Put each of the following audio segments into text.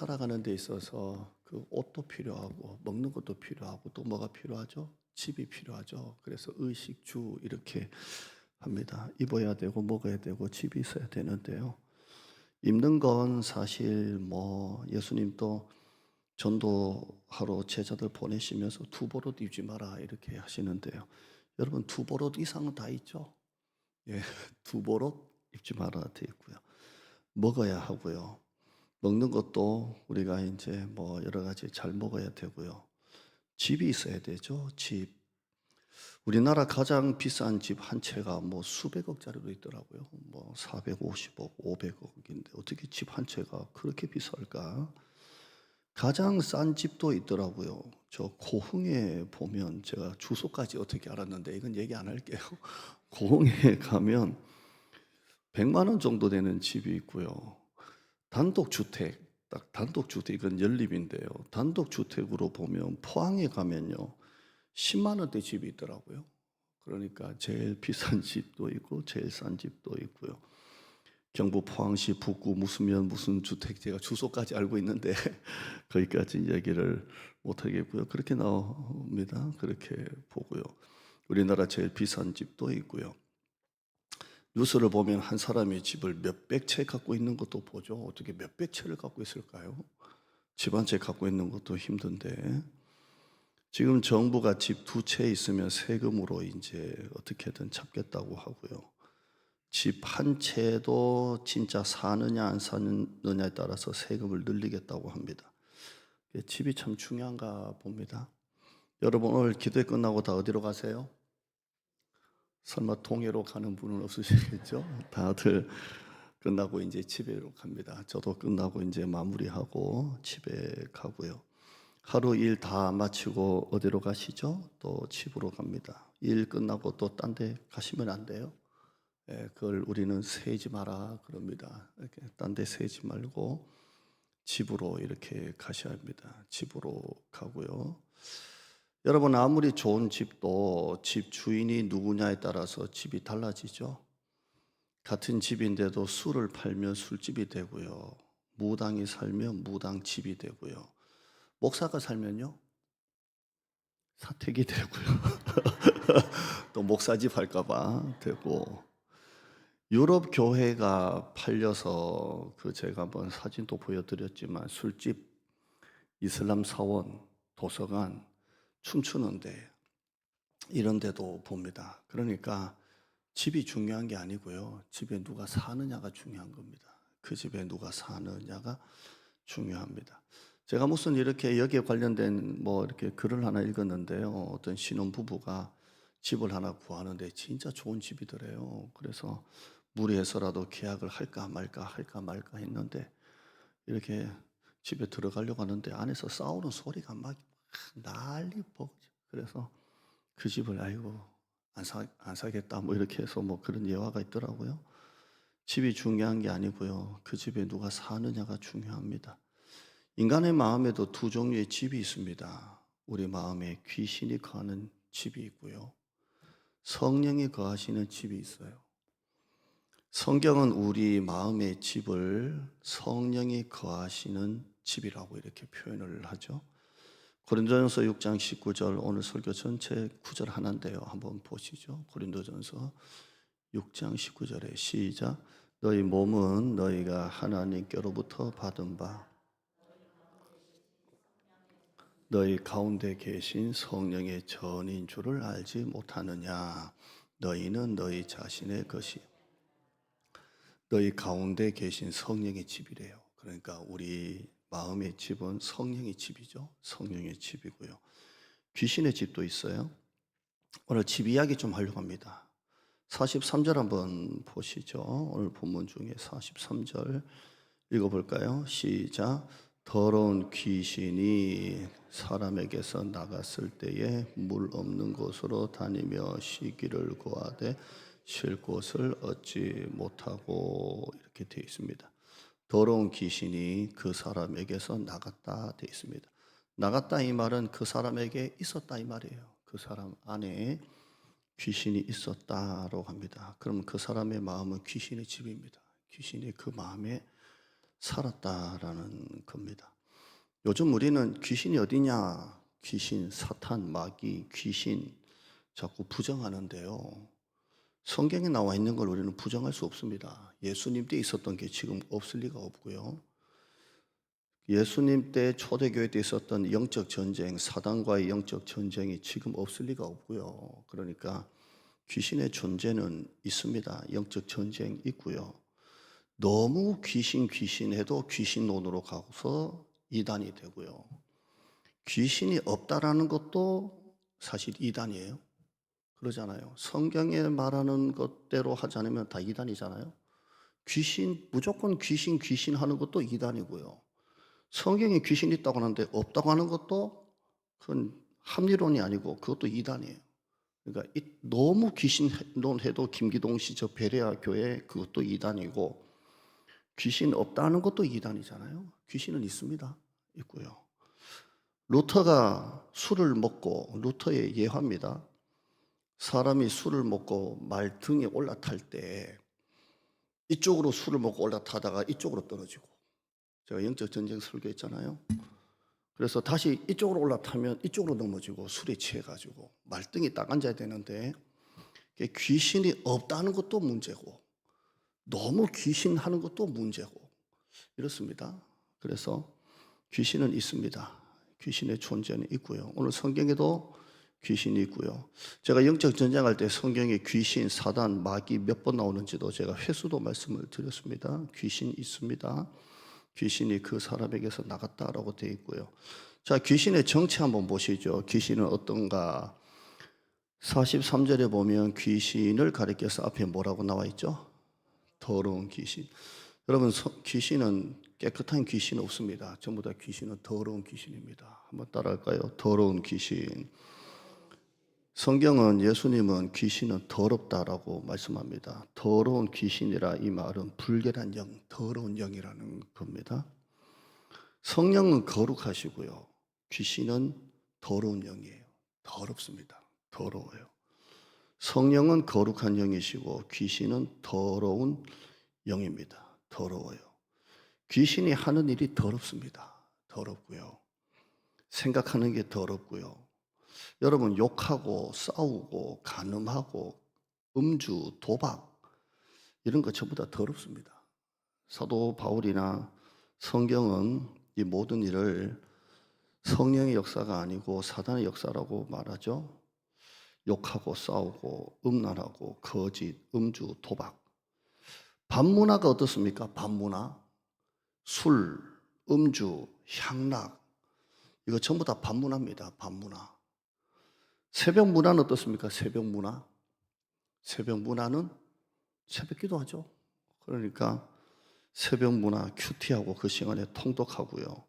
살아가는 데 있어서 그 옷도 필요하고 먹는 것도 필요하고 또 뭐가 필요하죠? 집이 필요하죠. 그래서 의식주 이렇게 합니다. 입어야 되고 먹어야 되고 집이 있어야 되는데요. 입는 건 사실 뭐 예수님도 전도하러 제자들 보내시면서 두벌옷 입지 마라 이렇게 하시는데요. 여러분 두벌옷 이상은 다 있죠? 예, 두벌옷 입지 마라 되어 있고요. 먹어야 하고요. 먹는 것도 우리가 이제 뭐 여러 가지 잘 먹어야 되고요. 집이 있어야 되죠. 집. 우리나라 가장 비싼 집 한 채가 뭐 수백억짜리도 있더라고요. 뭐 450억, 500억인데 어떻게 집 한 채가 그렇게 비쌀까? 가장 싼 집도 있더라고요. 저 고흥에 보면 제가 주소까지 어떻게 알았는데 이건 얘기 안 할게요. 고흥에 가면 100만 원 정도 되는 집이 있고요. 단독주택, 딱 단독주택, 이건 연립인데요. 단독주택으로 보면 포항에 가면요. 10만 원대 집이 있더라고요. 그러니까 제일 비싼 집도 있고 제일 싼 집도 있고요. 경북 포항시 북구 무슨 무슨 주택 제가 주소까지 알고 있는데 거기까지 얘기를 못 하겠고요. 그렇게 나옵니다. 그렇게 보고요. 우리나라 제일 비싼 집도 있고요. 뉴스를 보면 한 사람이 집을 몇백 채 갖고 있는 것도 보죠. 어떻게 몇백 채를 갖고 있을까요? 집 한 채 갖고 있는 것도 힘든데 지금 정부가 집 두 채 있으면 세금으로 이제 어떻게든 잡겠다고 하고요. 집 한 채도 진짜 사느냐 안 사느냐에 따라서 세금을 늘리겠다고 합니다. 집이 참 중요한가 봅니다. 여러분 오늘 기도회 끝나고 다 어디로 가세요? 설마 동해로 가는 분은 없으시겠죠? 다들 끝나고 이제 집에로 갑니다. 저도 끝나고 이제 마무리하고 집에 가고요. 하루 일 다 마치고 어디로 가시죠? 또 집으로 갑니다. 일 끝나고 또 딴 데 가시면 안 돼요. 예, 그걸 우리는 세지 마라 그럽니다. 이렇게 딴 데 세지 말고 집으로 이렇게 가셔야 합니다. 집으로 가고요. 여러분 아무리 좋은 집도 집 주인이 누구냐에 따라서 집이 달라지죠. 같은 집인데도 술을 팔면 술집이 되고요. 무당이 살면 무당집이 되고요. 목사가 살면요 사택이 되고요. 또 목사집 할까봐 되고. 유럽 교회가 팔려서 그 제가 한번 사진도 보여드렸지만 술집, 이슬람 사원, 도서관 춤추는데 이런 데도 봅니다. 그러니까 집이 중요한 게 아니고요. 집에 누가 사느냐가 중요한 겁니다. 그 집에 누가 사느냐가 중요합니다. 제가 무슨 이렇게 여기에 관련된 뭐 이렇게 글을 하나 읽었는데요. 어떤 신혼 부부가 집을 하나 구하는데 진짜 좋은 집이더래요. 그래서 무리해서라도 계약을 할까 말까 했는데 이렇게 집에 들어가려고 하는데 안에서 싸우는 소리가 막 난리 버거죠. 그래서 그 집을 아이고 안 사겠다 뭐 이렇게 해서 뭐 그런 예화가 있더라고요. 집이 중요한 게 아니고요. 그 집에 누가 사느냐가 중요합니다. 인간의 마음에도 두 종류의 집이 있습니다. 우리 마음에 귀신이 거하는 집이 있고요. 성령이 거하시는 집이 있어요. 성경은 우리 마음의 집을 성령이 거하시는 집이라고 이렇게 표현을 하죠. 고린도전서 6장 19절 오늘 설교 전체 구절 하나인데요. 한번 보시죠. 고린도전서 6장 19절에 시작. 너희 몸은 너희가 하나님께로부터 받은 바 너희 가운데 계신 성령의 전인 줄을 알지 못하느냐. 너희는 너희 자신의 것이 너희 가운데 계신 성령의 집이래요. 그러니까 우리 마음의 집은 성령의 집이죠. 성령의 집이고요. 귀신의 집도 있어요. 오늘 집 이야기 좀 하려고 합니다. 43절 한번 보시죠. 오늘 본문 중에 43절 읽어볼까요? 시작. 더러운 귀신이 사람에게서 나갔을 때에 물 없는 곳으로 다니며 쉬기를 구하되 쉴 곳을 얻지 못하고 이렇게 되어 있습니다. 더러운 귀신이 그 사람에게서 나갔다 되어 있습니다. 나갔다 이 말은 그 사람에게 있었다 이 말이에요. 그 사람 안에 귀신이 있었다라고 합니다. 그러면 그 사람의 마음은 귀신의 집입니다. 귀신이 그 마음에 살았다라는 겁니다. 요즘 우리는 귀신이 어디냐, 귀신, 사탄, 마귀, 귀신 자꾸 부정하는데요. 성경에 나와 있는 걸 우리는 부정할 수 없습니다. 예수님 때 있었던 게 지금 없을 리가 없고요. 예수님 때 초대교회 때 있었던 영적 전쟁, 사단과의 영적 전쟁이 지금 없을 리가 없고요. 그러니까 귀신의 존재는 있습니다. 영적 전쟁 있고요. 너무 귀신 해도 귀신론으로 가서 이단이 되고요. 귀신이 없다라는 것도 사실 이단이에요. 그러잖아요. 성경에 말하는 것대로 하지 않으면 다 이단이잖아요. 무조건 귀신 하는 것도 이단이고요. 성경에 귀신이 있다고 하는데 없다고 하는 것도 그건 합리론이 아니고 그것도 이단이에요. 그러니까 너무 귀신론 해도 김기동 씨 저 베레아 교회 그것도 이단이고 귀신 없다는 것도 이단이잖아요. 귀신은 있습니다. 있고요. 루터가 술을 먹고 루터의 예화입니다. 사람이 술을 먹고 말 등에 올라탈 때 이쪽으로 술을 먹고 올라타다가 이쪽으로 떨어지고 제가 영적 전쟁 설교했잖아요. 그래서 다시 이쪽으로 올라타면 이쪽으로 넘어지고 술에 취해가지고 말등이 딱 앉아야 되는데 귀신이 없다는 것도 문제고 너무 귀신하는 것도 문제고 이렇습니다. 그래서 귀신은 있습니다. 귀신의 존재는 있고요. 오늘 성경에도 귀신이 있고요. 제가 영적 전쟁할 때 성경에 귀신, 사단, 마귀 몇 번 나오는지도 제가 회수도 말씀을 드렸습니다. 귀신 있습니다. 귀신이 그 사람에게서 나갔다라고 되어 있고요. 자, 귀신의 정체 한번 보시죠. 귀신은 어떤가? 43절에 보면 귀신을 가리켜서 앞에 뭐라고 나와 있죠? 더러운 귀신. 여러분, 귀신은 깨끗한 귀신은 없습니다. 전부 다 귀신은 더러운 귀신입니다. 한번 따라할까요? 더러운 귀신. 성경은 예수님은 귀신은 더럽다라고 말씀합니다. 더러운 귀신이라 이 말은 불결한 영, 더러운 영이라는 겁니다. 성령은 거룩하시고요. 귀신은 더러운 영이에요. 더럽습니다. 더러워요. 성령은 거룩한 영이시고 귀신은 더러운 영입니다. 더러워요. 귀신이 하는 일이 더럽습니다. 더럽고요. 생각하는 게 더럽고요. 여러분 욕하고 싸우고 간음하고 음주, 도박 이런 거 전부 다 더럽습니다. 사도 바울이나 성경은 이 모든 일을 성령의 역사가 아니고 사단의 역사라고 말하죠. 욕하고 싸우고 음란하고 거짓, 음주, 도박. 밤문화가 어떻습니까? 밤문화. 술, 음주, 향락 이거 전부 다 밤문화입니다. 밤문화. 새벽 문화는 어떻습니까? 새벽 문화. 새벽 문화는 새벽 기도하죠. 그러니까 새벽 문화 큐티하고 그 시간에 통독하고요.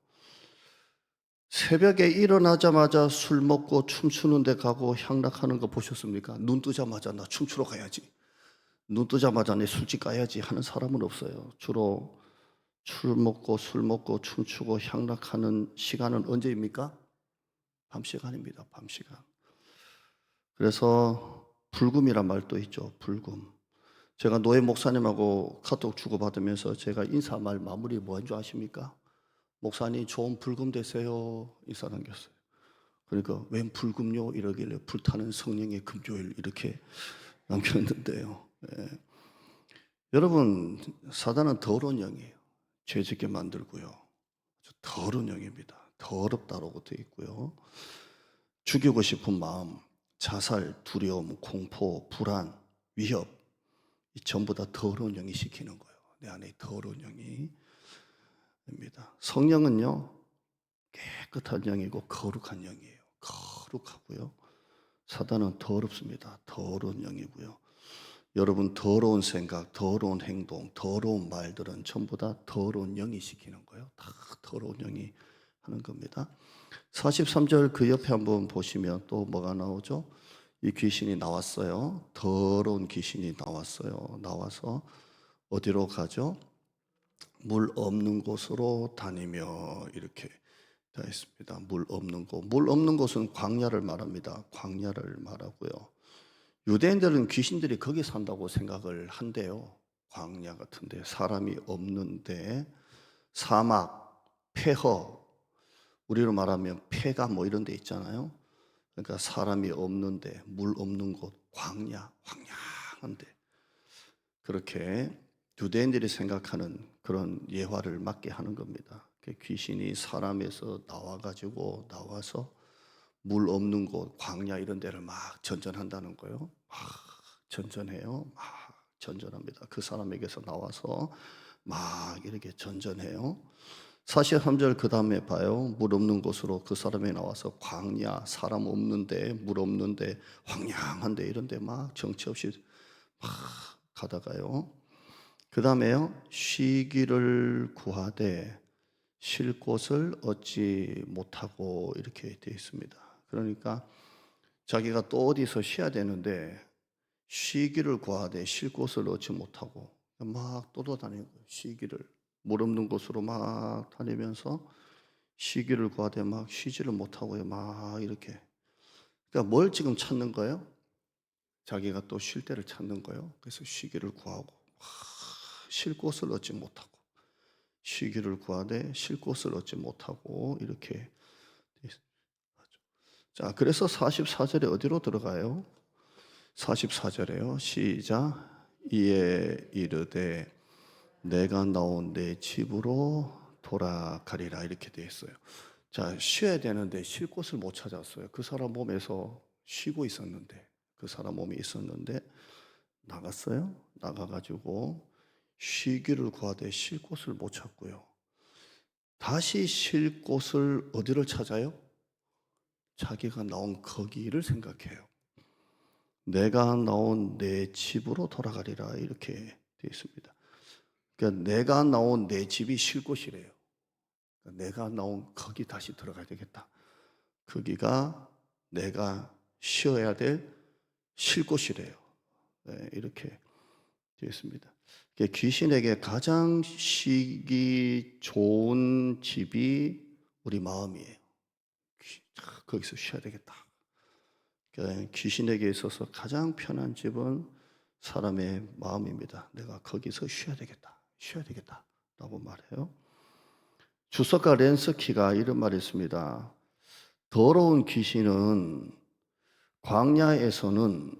새벽에 일어나자마자 술 먹고 춤추는 데 가고 향락하는 거 보셨습니까? 눈 뜨자마자 나 춤추러 가야지. 눈 뜨자마자 내 술집 가야지 하는 사람은 없어요. 주로 술 먹고 춤추고 향락하는 시간은 언제입니까? 밤 시간입니다. 밤 시간. 그래서 불금이란 말도 있죠. 불금. 제가 노예 목사님하고 카톡 주고받으면서 제가 인사말 마무리 뭐인 줄 아십니까? 목사님 좋은 불금 되세요. 인사 남겼어요. 그러니까 웬 불금요? 이러길래 불타는 성령의 금요일 이렇게 남겼는데요. 예. 여러분 사단은 더러운 영이에요. 죄짓게 만들고요. 더러운 영입니다. 더럽다라고 되어 있고요. 죽이고 싶은 마음, 자살, 두려움, 공포, 불안, 위협 이 전부 다 더러운 영이 시키는 거예요. 내 안에 더러운 영이 입니다. 성령은요 깨끗한 영이고 거룩한 영이에요. 거룩하고요. 사단은 더럽습니다. 더러운 영이고요. 여러분 더러운 생각, 더러운 행동, 더러운 말들은 전부 다 더러운 영이 시키는 거예요. 다 더러운 영이 하는 겁니다. 43절 그 옆에 한번 보시면 또 뭐가 나오죠? 이 귀신이 나왔어요. 더러운 귀신이 나왔어요. 나와서 어디로 가죠? 물 없는 곳으로 다니며 이렇게 되어 있습니다. 물 없는 곳. 물 없는 곳은 광야를 말합니다. 광야를 말하고요. 유대인들은 귀신들이 거기 산다고 생각을 한대요. 광야 같은데 사람이 없는데 사막, 폐허 우리로 말하면 폐가 뭐 이런 데 있잖아요. 그러니까 사람이 없는데, 물 없는 곳, 광야, 황량한데, 그렇게 유대인들이 생각하는 그런 예화를 맞게 하는 겁니다. 귀신이 사람에서 나와서 물 없는 곳, 광야 이런 데를 막 전전한다는 거예요. 막 전전해요. 막 전전합니다. 그 사람에게서 나와서 막 이렇게 전전해요. 43절 그 다음에 봐요. 물 없는 곳으로 그 사람이 나와서 광야, 사람 없는데, 물 없는데, 황량한데 이런 데 막 정처 없이 막 가다가요. 그 다음에요. 쉬기를 구하되 쉴 곳을 얻지 못하고 이렇게 되어 있습니다. 그러니까 자기가 또 어디서 쉬어야 되는데 쉬기를 구하되 쉴 곳을 얻지 못하고 막 떠돌아다니는 거예요. 쉬기를 물 없는 곳으로 막 다니면서 쉬기를 구하되 막 쉬지를 못하고요. 막 이렇게. 그러니까 뭘 지금 찾는 거예요? 자기가 또 쉴 때를 찾는 거예요. 그래서 쉬기를 구하고 쉴 곳을 얻지 못하고 쉬기를 구하되 쉴 곳을 얻지 못하고 이렇게. 자, 그래서 44절에 어디로 들어가요? 44절에요. 시작. 이에 이르되 내가 나온 내 집으로 돌아가리라 이렇게 되어 있어요. 자, 쉬어야 되는데 쉴 곳을 못 찾았어요. 그 사람 몸에서 쉬고 있었는데, 그 사람 몸이 있었는데 나갔어요. 나가가지고 쉬기를 구하되 쉴 곳을 못 찾고요. 다시 쉴 곳을 어디를 찾아요? 자기가 나온 거기를 생각해요. 내가 나온 내 집으로 돌아가리라 이렇게 되어 있습니다. 그러니까 내가 나온 내 집이 쉴 곳이래요. 그러니까 내가 나온 거기 다시 들어가야 되겠다. 거기가 내가 쉬어야 될 쉴 곳이래요. 네, 이렇게 되어 있습니다. 그러니까 귀신에게 가장 쉬기 좋은 집이 우리 마음이에요. 거기서 쉬어야 되겠다. 그러니까 귀신에게 있어서 가장 편한 집은 사람의 마음입니다. 내가 거기서 쉬어야 되겠다. 쉬어야 되겠다. 라고 말해요. 주석가 렌스키가 이런 말을 했습니다. 더러운 귀신은 광야에서는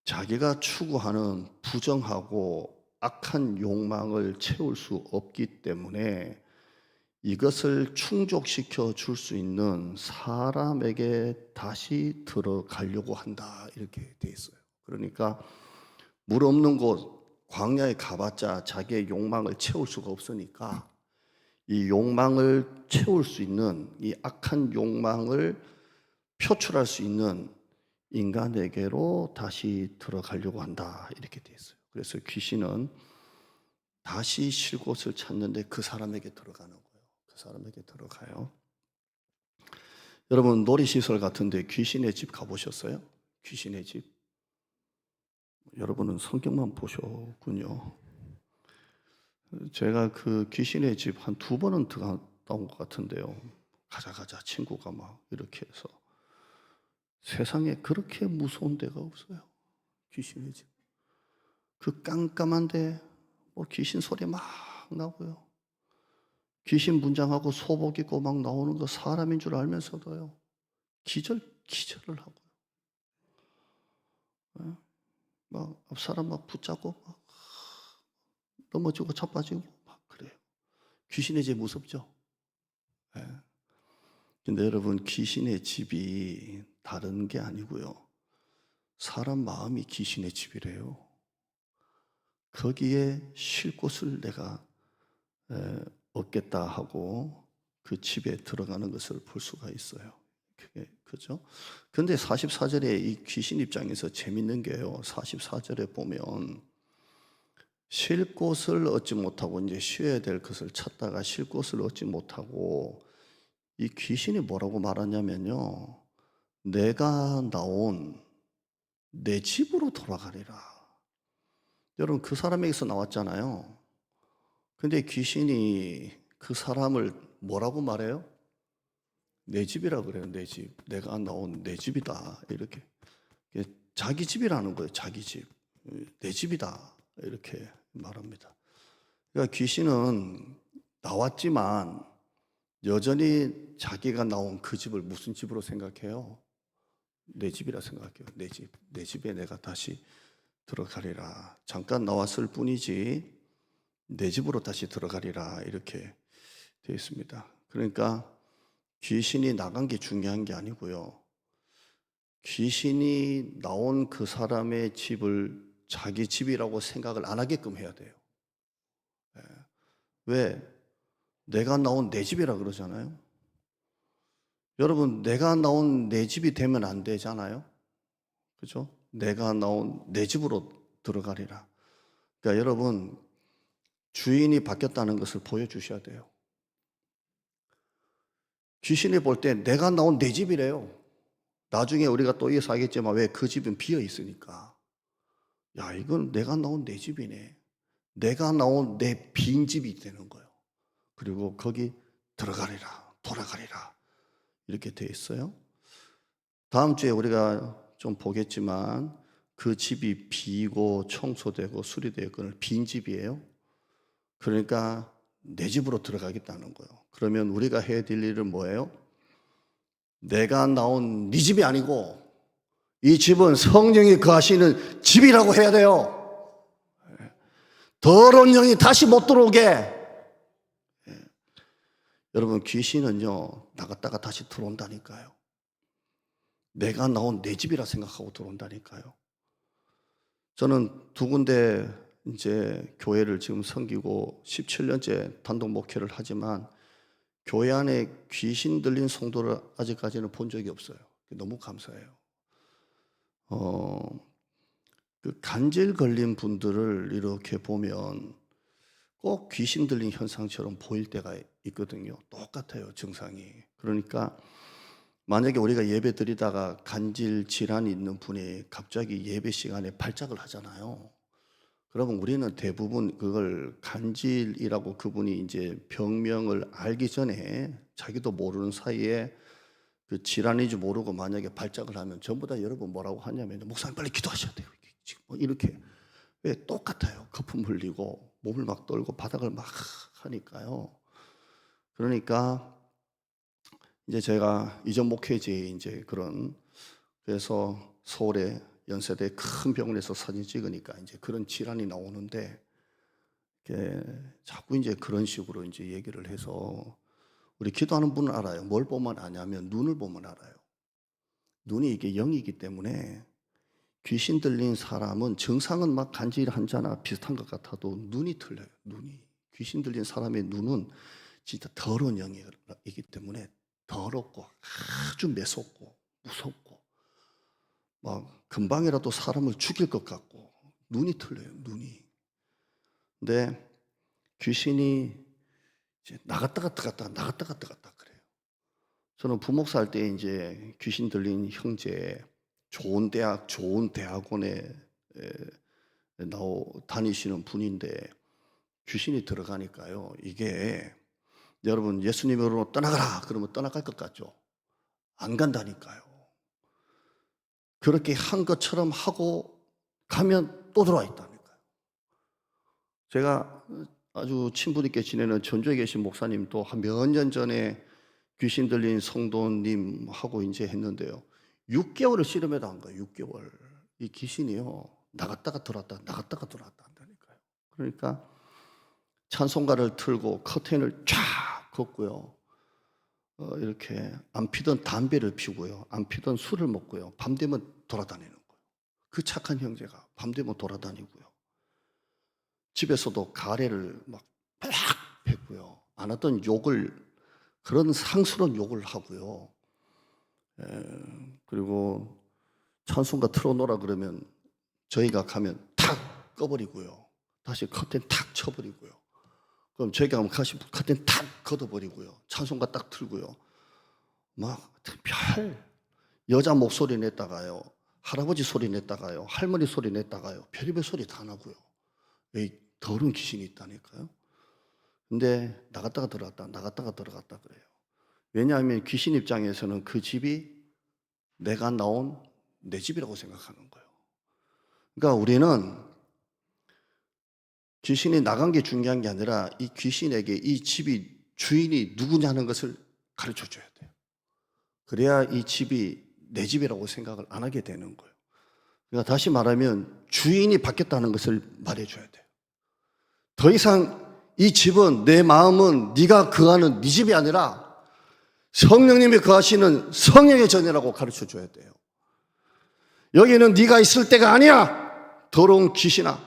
자기가 추구하는 부정하고 악한 욕망을 채울 수 없기 때문에 이것을 충족시켜 줄 수 있는 사람에게 다시 들어가려고 한다. 이렇게 돼 있어요. 그러니까 물 없는 곳, 광야에 가봤자 자기의 욕망을 채울 수가 없으니까 이 욕망을 채울 수 있는, 이 악한 욕망을 표출할 수 있는 인간에게로 다시 들어가려고 한다. 이렇게 돼 있어요. 그래서 귀신은 다시 쉴 곳을 찾는데 그 사람에게 들어가는 거예요. 그 사람에게 들어가요. 여러분 놀이시설 같은데 귀신의 집 가보셨어요? 귀신의 집? 여러분은 성경만 보셨군요. 제가 그 귀신의 집 한 2번은 들어갔던 것 같은데요. 가자 친구가 막 이렇게 해서 세상에 그렇게 무서운 데가 없어요. 귀신의 집. 그 깜깜한데 뭐 귀신 소리 막 나고요. 귀신 분장하고 소복 입고 막 나오는 거 사람인 줄 알면서도요. 기절을 하고요. 예? 막 사람 막 붙잡고 막 넘어지고 자빠지고 막 그래요. 귀신의 집 무섭죠? 예. 근데 여러분 귀신의 집이 다른 게 아니고요. 사람 마음이 귀신의 집이래요. 거기에 쉴 곳을 내가 얻겠다 하고 그 집에 들어가는 것을 볼 수가 있어요. 그게 그죠? 근데 44절에 이 귀신 입장에서 재밌는 게요. 44절에 보면 쉴 곳을 얻지 못하고 이제 쉬어야 될 것을 찾다가 쉴 곳을 얻지 못하고 이 귀신이 뭐라고 말하냐면요. 내가 나온 내 집으로 돌아가리라. 여러분 그 사람에게서 나왔잖아요. 근데 귀신이 그 사람을 뭐라고 말해요? 내 집이라 그래요. 내 집. 내가 나온 내 집이다. 이렇게. 자기 집이라는 거예요. 자기 집. 내 집이다. 이렇게 말합니다. 그러니까 귀신은 나왔지만 여전히 자기가 나온 그 집을 무슨 집으로 생각해요? 내 집이라 생각해요. 내 집. 내 집에 내가 다시 들어가리라. 잠깐 나왔을 뿐이지 내 집으로 다시 들어가리라. 이렇게 되어 있습니다. 그러니까 귀신이 나간 게 중요한 게 아니고요. 귀신이 나온 그 사람의 집을 자기 집이라고 생각을 안 하게끔 해야 돼요. 왜? 내가 나온 내 집이라 그러잖아요. 여러분, 내가 나온 내 집이 되면 안 되잖아요. 그죠? 내가 나온 내 집으로 들어가리라. 그러니까 여러분, 주인이 바뀌었다는 것을 보여주셔야 돼요. 귀신이 볼 때 내가 나온 내 집이래요. 나중에 우리가 또 이어서 알겠지만 왜 그 집은 비어 있으니까. 야, 이건 내가 나온 내 집이네. 내가 나온 내 빈 집이 되는 거예요. 그리고 거기 들어가리라, 돌아가리라. 이렇게 되어 있어요. 다음 주에 우리가 좀 보겠지만 그 집이 비고 청소되고 수리되고 그건 빈 집이에요. 그러니까 내 집으로 들어가겠다는 거예요. 그러면 우리가 해야 될 일은 뭐예요? 내가 나온 네 집이 아니고 이 집은 성령이 거하시는 집이라고 해야 돼요. 더러운 영이 다시 못 들어오게. 여러분, 귀신은요 나갔다가 다시 들어온다니까요. 내가 나온 내 집이라 생각하고 들어온다니까요. 저는 두 군데 이제 교회를 지금 섬기고 17년째 단독 목회를 하지만 교회 안에 귀신 들린 성도를 아직까지는 본 적이 없어요. 너무 감사해요. 그 간질 걸린 분들을 이렇게 보면 꼭 귀신 들린 현상처럼 보일 때가 있거든요. 똑같아요, 증상이. 그러니까 만약에 우리가 예배 드리다가 간질 질환이 있는 분이 갑자기 예배 시간에 발작을 하잖아요. 그러면 우리는 대부분 그걸 간질이라고 그분이 이제 병명을 알기 전에 자기도 모르는 사이에 그 질환인지 모르고 만약에 발작을 하면 전부 다 여러분 뭐라고 하냐면 목사님 빨리 기도하셔야 돼요. 지금 뭐 이렇게 왜 똑같아요. 거품 흘리고 몸을 막 떨고 바닥을 막 하니까요. 그러니까 이제 제가 이전 목회지에 이제 그래서 서울에 연세대 큰 병원에서 사진 찍으니까 이제 그런 질환이 나오는데 자꾸 이제 그런 식으로 이제 얘기를 해서 우리 기도하는 분은 알아요. 뭘 보면 아냐면 눈을 보면 알아요. 눈이 이게 영이기 때문에 귀신 들린 사람은 증상은 막 간질 환자나 비슷한 것 같아도 눈이 틀려요. 눈이. 귀신 들린 사람의 눈은 진짜 더러운 영이기 때문에 더럽고 아주 매섭고 무섭고 막 금방이라도 사람을 죽일 것 같고 눈이 틀려요. 눈이. 근데 귀신이 이제 나갔다가 들어갔다가 나갔다가 들어갔다 그래요. 저는 부목사 할 때 이제 귀신 들린 형제 좋은 대학 좋은 대학원에 다니시는 분인데 귀신이 들어가니까요. 이게 여러분 예수님으로 떠나가라 그러면 떠나갈 것 같죠? 안 간다니까요. 그렇게 한 것처럼 하고 가면 또 들어와 있다니까요. 제가 아주 친분 있게 지내는 전주에 계신 목사님 또 한 몇 년 전에 귀신 들린 성도님하고 이제 했는데요. 6개월을 씨름해 당한 거예요. 6개월. 이 귀신이요. 나갔다가 들어왔다 나갔다가 들어왔다 한다니까요. 그러니까 찬송가를 틀고 커튼을 쫙 걷고요. 이렇게 안 피던 담배를 피우고요. 안 피던 술을 먹고요. 밤 되면 돌아다니는 거예요. 그 착한 형제가 밤 되면 돌아다니고요. 집에서도 가래를 막 팍 뱉고요. 안 하던 욕을 그런 상스러운 욕을 하고요. 그리고 찬송가 틀어놓으라 그러면 저희가 가면 탁 꺼버리고요. 다시 커튼 탁 쳐버리고요. 그럼 저희가 가면 다시 커튼 탁 걷어버리고요. 찬송가 딱 틀고요. 막 별 여자 목소리 냈다가요. 할아버지 소리 냈다가요. 할머니 소리 냈다가요. 별의별 소리 다 나고요. 왜 더러운 귀신이 있다니까요. 근데 나갔다가 들어갔다 나갔다가 들어갔다 그래요. 왜냐하면 귀신 입장에서는 그 집이 내가 나온 내 집이라고 생각하는 거예요. 그러니까 우리는 귀신이 나간 게 중요한 게 아니라 이 귀신에게 이 집이 주인이 누구냐는 것을 가르쳐 줘야 돼요. 그래야 이 집이 내 집이라고 생각을 안 하게 되는 거예요. 그러니까 다시 말하면 주인이 바뀌었다는 것을 말해줘야 돼요. 더 이상 이 집은, 내 마음은 네가 거하는 네 집이 아니라 성령님이 거하시는 성령의 전이라고 가르쳐 줘야 돼요. 여기는 네가 있을 때가 아니야. 더러운 귀신아,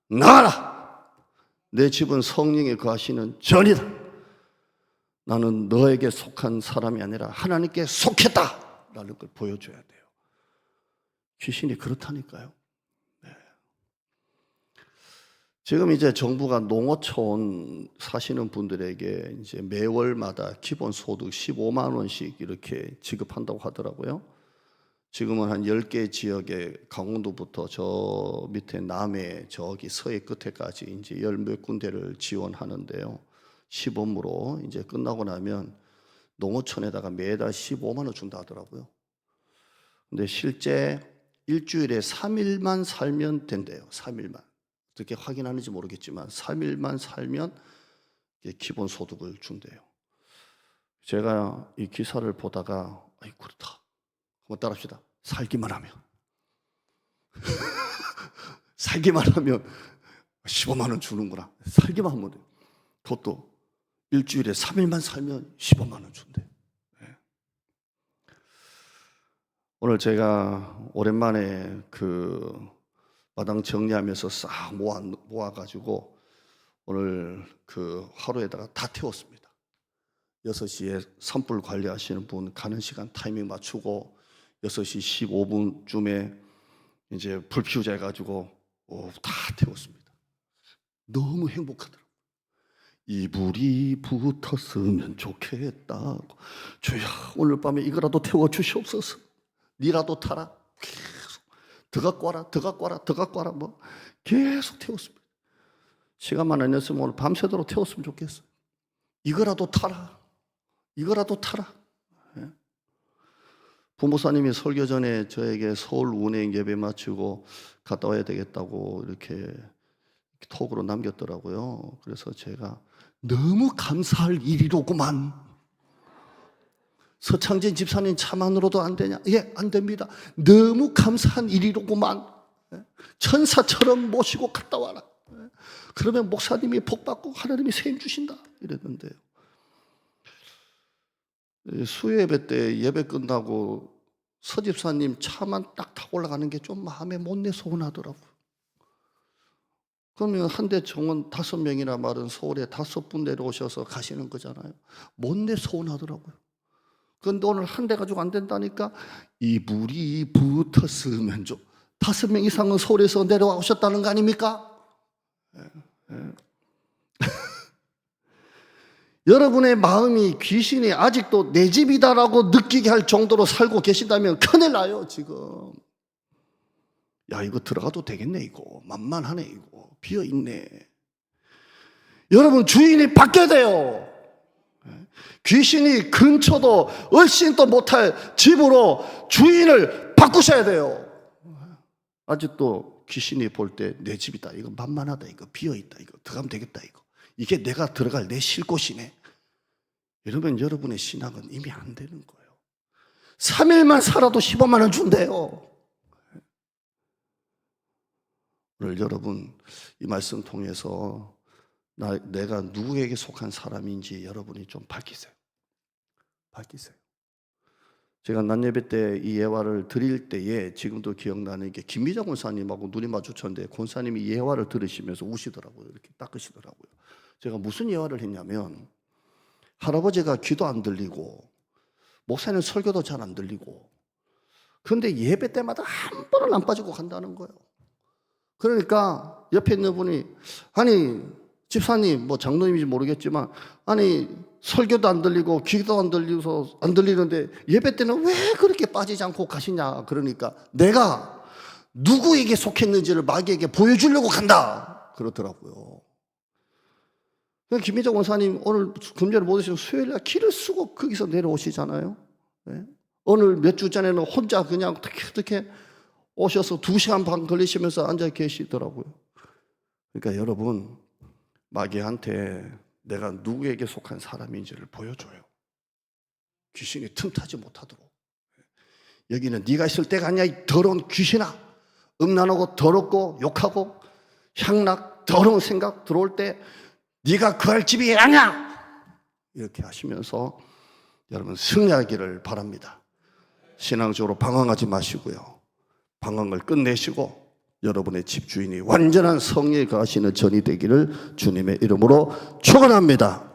나가라. 내 집은 성령이 거하시는 전이다. 나는 너에게 속한 사람이 아니라 하나님께 속했다 라는 걸 보여줘야 돼요. 귀신이 그렇다니까요. 네. 지금 이제 정부가 농어촌 사시는 분들에게 이제 매월마다 기본소득 15만 원씩 이렇게 지급한다고 하더라고요. 지금은 한 10개 지역에 강원도부터 저 밑에 남해 저기 서해 끝에까지 이제 열 몇 군데를 지원하는데요. 시범으로 이제 끝나고 나면 농어촌에다가 매달 15만 원 준다 하더라고요. 근데 실제 일주일에 3일만 살면 된대요. 3일만. 어떻게 확인하는지 모르겠지만 3일만 살면 기본소득을 준대요. 제가 이 기사를 보다가 아이 그렇다. 한번 따라합시다. 살기만 하면. 살기만 하면 15만 원 주는구나. 살기만 하면 돼요. 그것도 일주일에 3일만 살면 15만 원 준대. 네. 오늘 제가 오랜만에 그 마당 정리하면서 싹 모아가지고 오늘 그 하루에다가 다 태웠습니다. 6시에 산불 관리하시는 분 가는 시간 타이밍 맞추고 6시 15분쯤에 이제 불 피우자 해가지고 다 태웠습니다. 너무 행복하더라고요. 이불이 붙었으면 좋겠다. 주야 오늘 밤에 이거라도 태워주시옵소서. 니라도 타라. 계속 더 갖고 와라, 더 갖고 와라, 더 갖고 와라. 뭐 계속 태웠습니다. 시간만 안 냈으면 오늘 밤새도록 태웠으면 좋겠어요. 이거라도 타라. 이거라도 타라. 예? 부모사님이 설교 전에 저에게 서울 운행 예배 마치고 갔다 와야 되겠다고 이렇게 톡으로 남겼더라고요. 그래서 제가 너무 감사할 일이로구만. 서창진 집사님 차만으로도 안 되냐? 예, 안 됩니다. 너무 감사한 일이로구만. 천사처럼 모시고 갔다 와라. 그러면 목사님이 복 받고 하나님이 세임 주신다. 이랬는데요. 수요예배 때 예배 끝나고 서집사님 차만 딱 타고 올라가는 게 좀 마음에 못내 서운하더라고요. 그러면 한 대 정원 5명이나 말은 서울에 5분 내려오셔서 가시는 거잖아요. 못내 서운하더라고요. 그런데 오늘 한 대 가지고 안 된다니까 이불이 붙었으면 좀 5명 이상은 서울에서 내려와 오셨다는 거 아닙니까? 여러분의 마음이 귀신이 아직도 내 집이다라고 느끼게 할 정도로 살고 계신다면 큰일 나요. 지금 야 이거 들어가도 되겠네. 이거 만만하네. 이거 비어있네. 여러분 주인이 바뀌어야 돼요. 귀신이 근처도 얼씬도 못할 집으로 주인을 바꾸셔야 돼요. 아직도 귀신이 볼 때 내 집이다. 이거 만만하다. 이거 비어있다. 이거 들어가면 되겠다. 이게 내가 들어갈 내 쉴 곳이네. 이러면 여러분의 신앙은 이미 안 되는 거예요. 3일만 살아도 15만 원 준대요. 오늘 여러분 이 말씀 통해서 내가 누구에게 속한 사람인지 여러분이 좀 밝히세요. 밝히세요. 제가 낮예배 때 이 예화를 드릴 때에 지금도 기억나는 게 김미정 권사님하고 눈이 마주쳤는데 권사님이 예화를 들으시면서 우시더라고요. 이렇게 닦으시더라고요. 제가 무슨 예화를 했냐면 할아버지가 귀도 안 들리고 목사님 설교도 잘 안 들리고 그런데 예배 때마다 한 번은 안 빠지고 간다는 거예요. 그러니까 옆에 있는 분이 아니 집사님 뭐 장로님인지 모르겠지만 아니 설교도 안 들리고 귀도 안 들리는데 예배 때는 왜 그렇게 빠지지 않고 가시냐. 그러니까 내가 누구에게 속했는지를 마귀에게 보여주려고 간다 그러더라고요. 김민정 원사님 오늘 금요일 못 오시고 수요일날 길을 쓰고 거기서 내려오시잖아요. 네? 오늘 몇 주 전에는 혼자 그냥 어떻게 오셔서 2시간 반 걸리시면서 앉아 계시더라고요. 그러니까 여러분 마귀한테 내가 누구에게 속한 사람인지를 보여줘요. 귀신이 틈타지 못하도록. 여기는 네가 있을 때가 아니야, 이 더러운 귀신아. 음란하고 더럽고 욕하고 향락 더러운 생각 들어올 때 네가 거할 집이 아니야. 이렇게 하시면서 여러분 승리하기를 바랍니다. 신앙적으로 방황하지 마시고요. 방황을 끝내시고 여러분의 집주인이 완전한 성령이 거하시는 전이 되기를 주님의 이름으로 축원합니다.